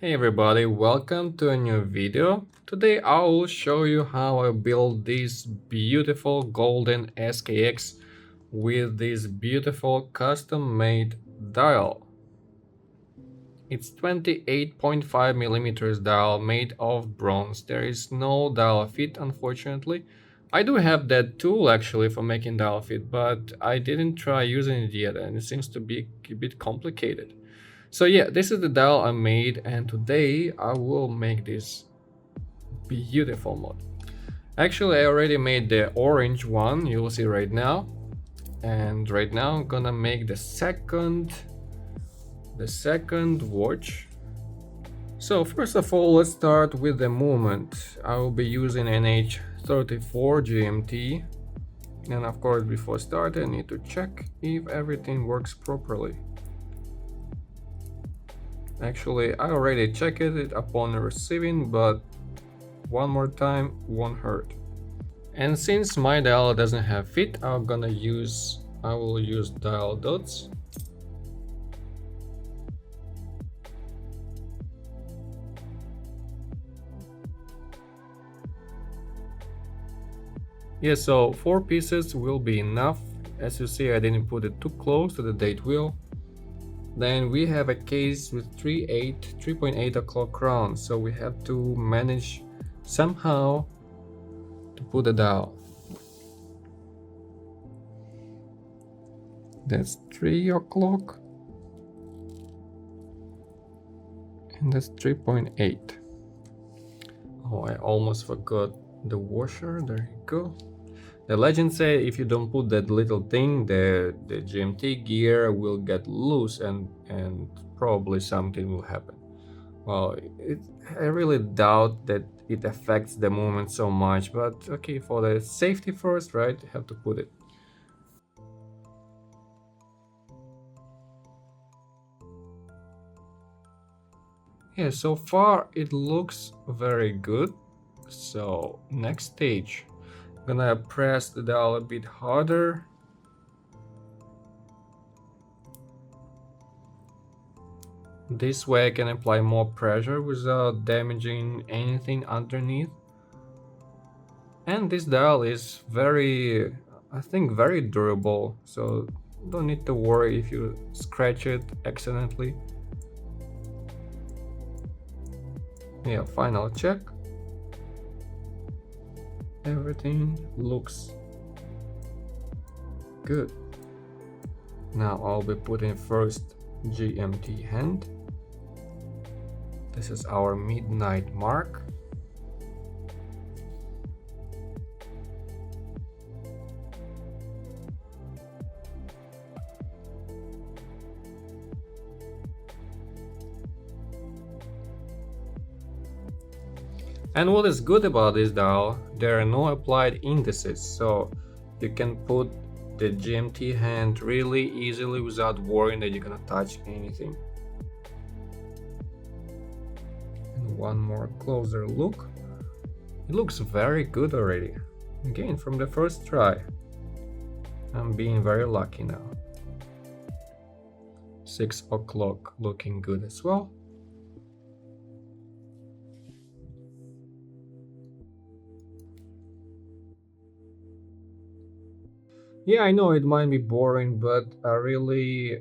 Hey everybody, welcome to a new video. Today I will show you how I built this beautiful golden SKX with this beautiful custom made dial. It's 28.5 millimeters dial made of bronze. There is no dial fit, unfortunately. I do have that tool actually for making dial fit, but I didn't try using it yet and it seems to be a bit complicated. So yeah, this is the dial I made, and today I will make this beautiful mod. Actually, I already made the orange one, you will see right now. And right now I'm gonna make the second watch. So first of all, let's start with the movement. I will be using NH34 GMT. And of course, before starting, I need to check if everything works properly. Actually, I already checked it upon receiving, but one more time won't hurt. And since my dial doesn't have fit, I will use dial dots. Yeah, so 4 pieces will be enough. As you see, I didn't put it too close to the date wheel. Then we have a case with 3.8 o'clock crown, so we have to manage somehow to put the dial. That's 3 o'clock, and that's 3.8. Oh, I almost forgot the washer. There you go. The legend say if you don't put that little thing, the GMT gear will get loose and probably something will happen. Well, I really doubt that it affects the movement so much, but okay, for the safety first, right, you have to put it. Yeah, so far it looks very good. So next stage, I'm gonna press the dial a bit harder. This way I can apply more pressure without damaging anything underneath. And this dial is I think very durable, so don't need to worry if you scratch it accidentally. Yeah, final check. Everything looks good. Now I'll be putting first GMT hand. This is our midnight mark. And what is good about this dial, there are no applied indices, so you can put the GMT hand really easily without worrying that you're gonna touch anything. And one more closer look. It looks very good already. Again, from the first try. I'm being very lucky now. 6 o'clock looking good as well. Yeah, I know it might be boring, but I really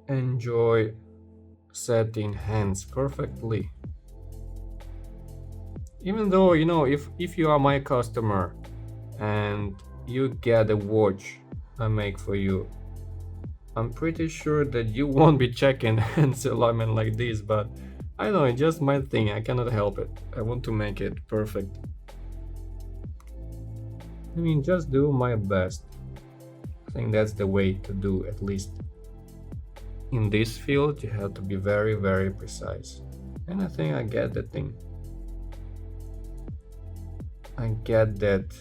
enjoy setting hands perfectly. Even though, you know, if you are my customer and you get a watch I make for you, I'm pretty sure that you won't be checking hand alignment like this, but I know it's just my thing, I cannot help it. I want to make it perfect. I mean, just do my best. I think that's the way to do, at least in this field. You have to be very, very precise, and I think I get the thing. I get that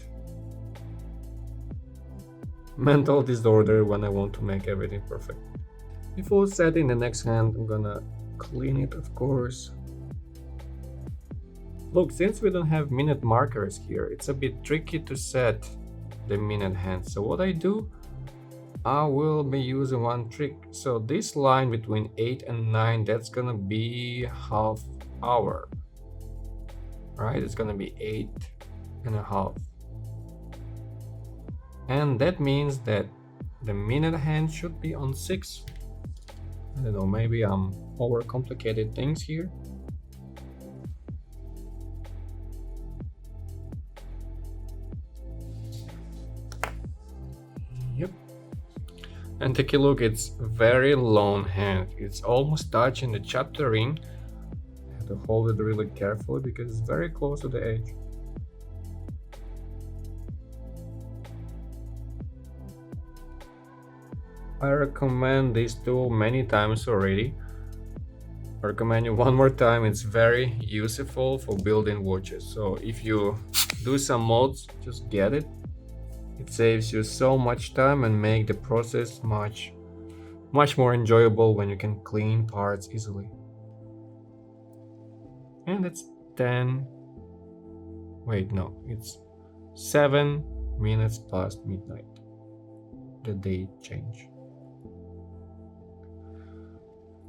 mental disorder when I want to make everything perfect. Before setting the next hand, I'm gonna clean it, of course. Look, since we don't have minute markers here, it's a bit tricky to set the minute hand. So what I do, I will be using one trick. So this line between 8 and 9, that's gonna be half hour, right? It's gonna be 8.5. And that means that the minute hand should be on 6. I don't know, maybe I'm overcomplicated things here. Yep. And take a look, it's very long hand. It's almost touching the chapter ring. I have to hold it really carefully because it's very close to the edge. I recommend this tool many times already. I recommend you one more time. It's very useful for building watches. So if you do some mods, just get it. It saves you so much time and make the process much more enjoyable when you can clean parts easily. And it's 10. Wait, no, it's 7 minutes past midnight. The date change.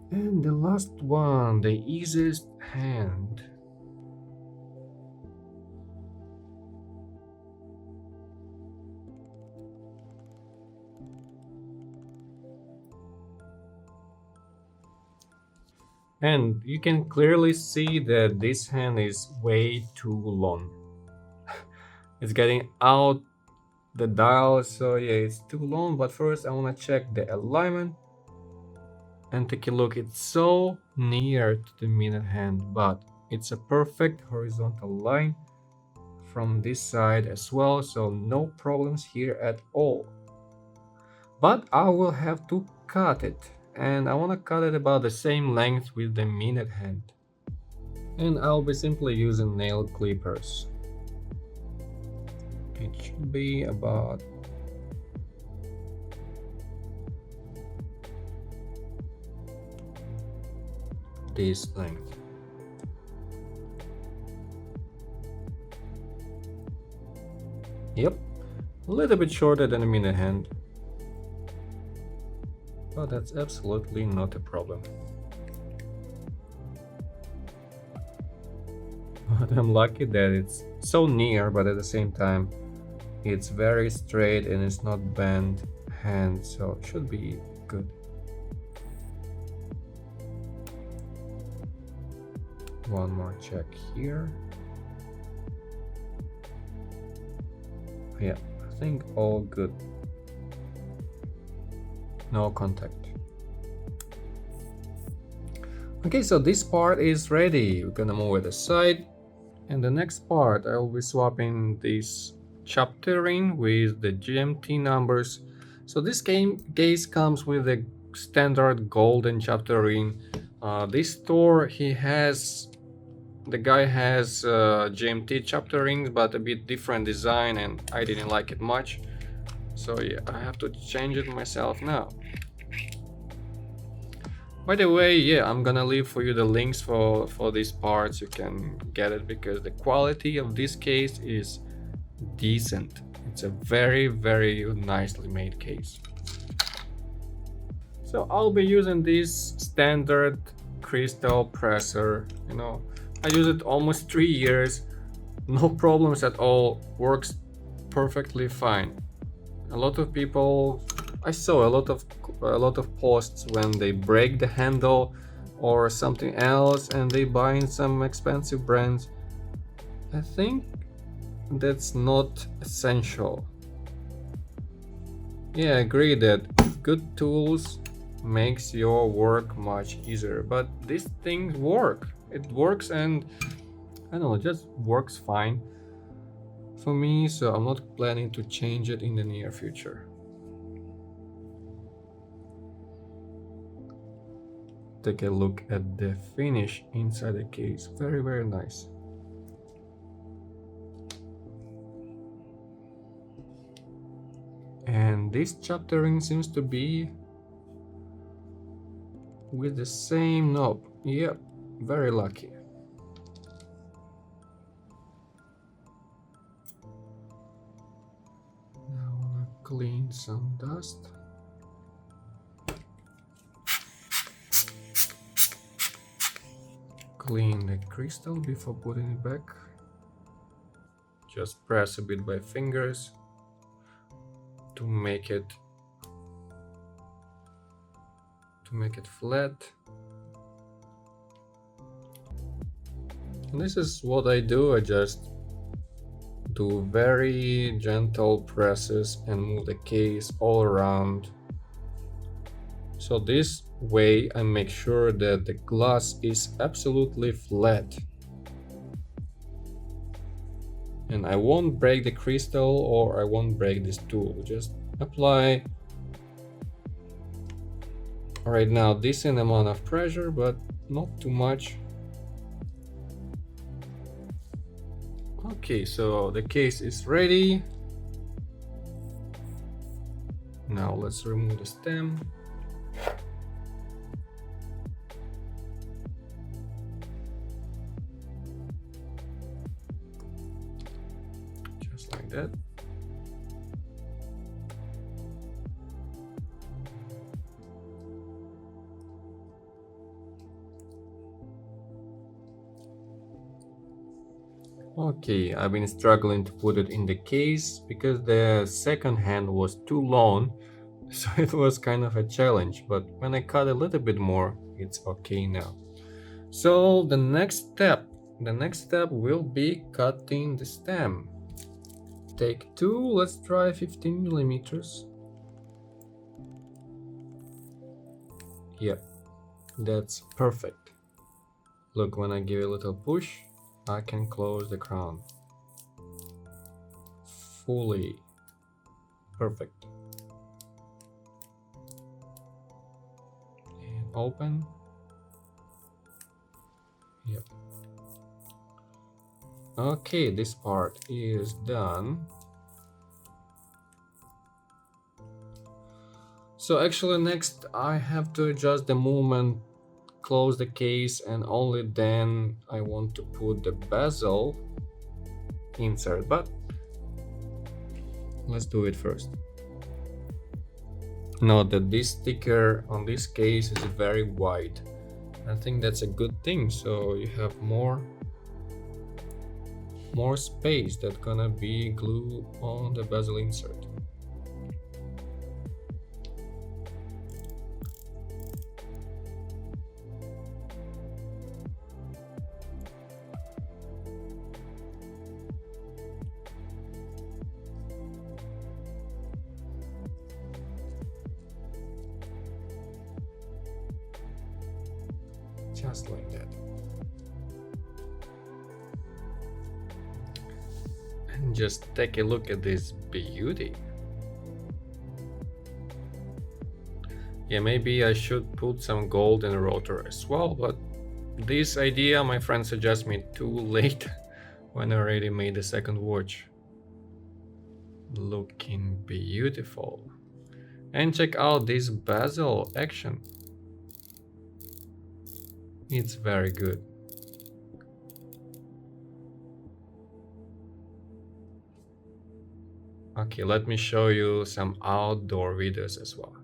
And the last one, the easiest hand. And you can clearly see that this hand is way too long. It's getting out the dial, so yeah, it's too long. But first I want to check the alignment and take a look. It's so near to the minute hand, but it's a perfect horizontal line from this side as well, so no problems here at all. But I will have to cut it, and I want to cut it about the same length with the minute hand. And I'll be simply using nail clippers. It should be about this length. Yep, a little bit shorter than a minute hand, but that's absolutely not a problem. But I'm lucky that it's so near, but at the same time it's very straight and it's not bent hand, so it should be good. One more check here. Yeah, I think all good. No contact. Okay, so this part is ready. We're gonna move it aside. And the next part, I will be swapping this chapter ring with the GMT numbers. So this case comes with a standard golden chapter ring. This store, the guy has GMT chapter rings, but a bit different design, and I didn't like it much. So yeah, I have to change it myself now. By the way, yeah, I'm gonna leave for you the links for these parts. You can get it because the quality of this case is decent. It's a very nicely made case. So I'll be using this standard crystal presser. You know, I use it almost 3 years, no problems at all, works perfectly fine. A lot of people, I saw a lot of posts when they break the handle or something else and they buy in some expensive brands. I think that's not essential. Yeah, I agree that good tools makes your work much easier, but these things work. It works, and I don't know, it just works fine for me, so I'm not planning to change it in the near future. Take a look at the finish inside the case. Very nice. And this chapter ring seems to be with the same knob. Yep, very lucky. Now I want to clean some dust. clean the crystal before putting it back. Just press a bit by fingers to make it flat. And this is what I do. I just do very gentle presses and move the case all around. So this way I make sure that the glass is absolutely flat. And I won't break the crystal or I won't break this tool. Just apply right now decent amount of pressure, but not too much. Okay, so the case is ready. Now let's remove the stem. Just like that. Okay, I've been struggling to put it in the case because the second hand was too long, so it was kind of a challenge, but when I cut a little bit more, it's okay now. So the next step will be cutting the stem. Take 2, let's try 15 millimeters. Yep, that's perfect. Look, when I give a little push, I can close the crown. Fully perfect. And open. Yep. Okay, this part is done. So actually next I have to adjust the movement, close the case, and only then I want to put the bezel insert, but let's do it first. Note that this sticker on this case is very wide. I think that's a good thing, so you have more space that's gonna be glued on the bezel insert. Just like that. And just take a look at this beauty. Yeah, maybe I should put some gold in the rotor as well, but this idea my friend suggests me too late when I already made the second watch. Looking beautiful. And check out this bezel action. It's very good. Okay, let me show you some outdoor videos as well.